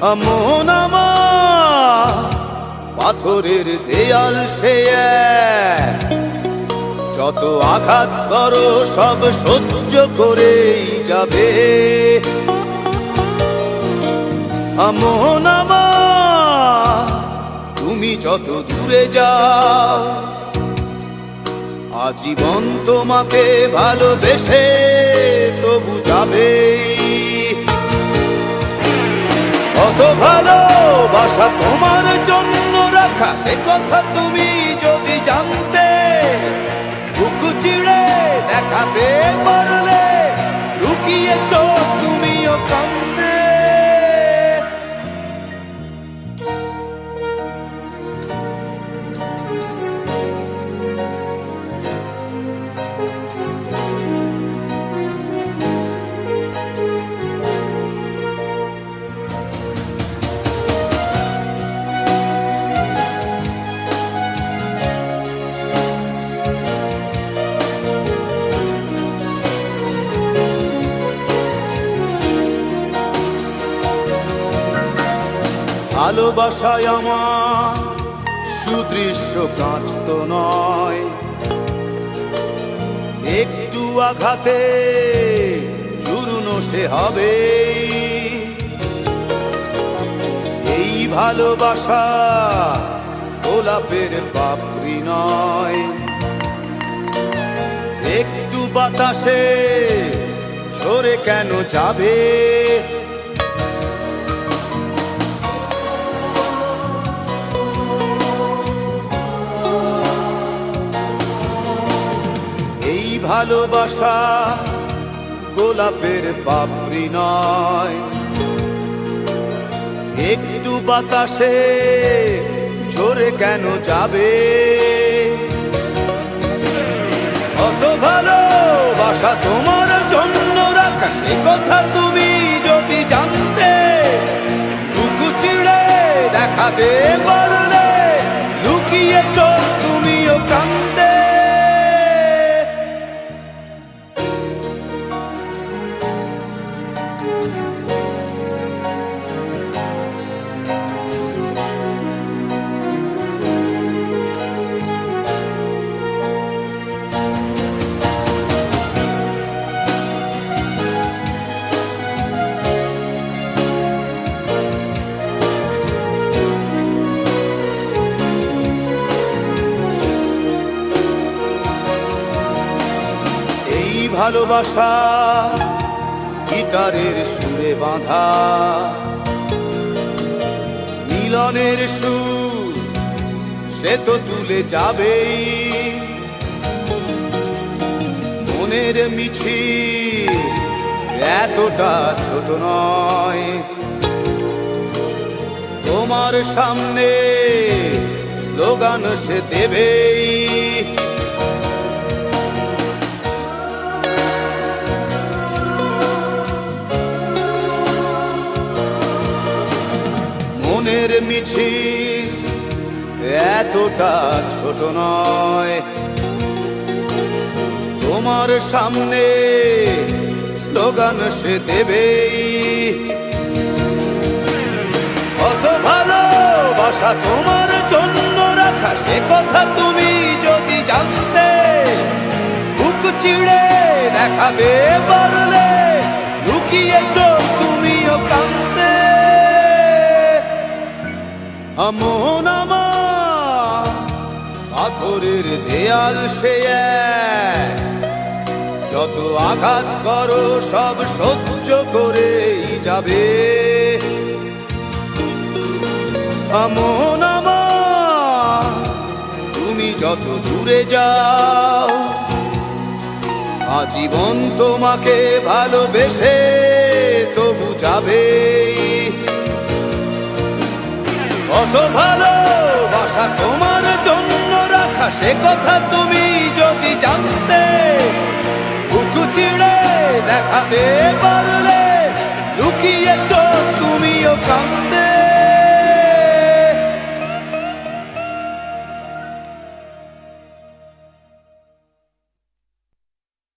মন আমার পাথরের দেয়াল সে এক, যত আঘাত করো সব সহ্য করেই যাবে। মন আমার তুমি যত দূরে যাও, আজীবন তোমাকে ভালোবেসে তবু যাবে। কত ভালোবাসা তোমার জন্য রাখা সে কথা তুমি যদি জানতে, বুক চিড়ে দেখাতে পারলে লুকিয়ে চোখ তুমিও কাঁদতে। ভালোবাসায় আমার সুদৃশ্য কাঁচ তো নয়, একটু আঘাতে চূর্ণ সে হবে। এই ভালোবাসা গোলাপের পাপড়ি নয়, একটু বাতাসে ঝরে কেন যাবে। ভালোবাসা গোলাপের পাপড়ি নয়, একটু বাতাসে ঝরে কেন যাবে। কত ভালোবাসা তোমার জন্য রাখা সে কথা তুমি যদি জানতে, বুক চিড়ে দেখাতে পারলে লুকিয়ে চোখ তুমিও কাঁদতে। ভালোবাসা গিটারের সুরে বাঁধা, মিলনের সুর সে তো তুলে যাবেই। মনের মিছিল এতটা ছোট নয়, তোমার সামনে স্লোগান সে দেবেই। মনের মিছিল এতটা ছোট নয়, তোমার সামনে স্লোগান সে দেবেই। কত ভালোবাসা তোমার জন্য রাখা সে কথা তুমি যদি জানতে, বুক চিড়ে দেখাতে পারলে লুকিয়ে চোখ তুমিও কাঁদতে। মন আমার পাথরের দেয়াল সে এক, যত আঘাত করো সব সহ্য করেই যাবে। মন আমার তুমি যত দূরে যাও, আজীবন তোমাকে ভালোবেসে তবু যাবেই। কত ভালোবাসা তোমার জন্য রাখা সে কথা তুমি যদি জানতে, বুক চিড়ে দেখাতে পারো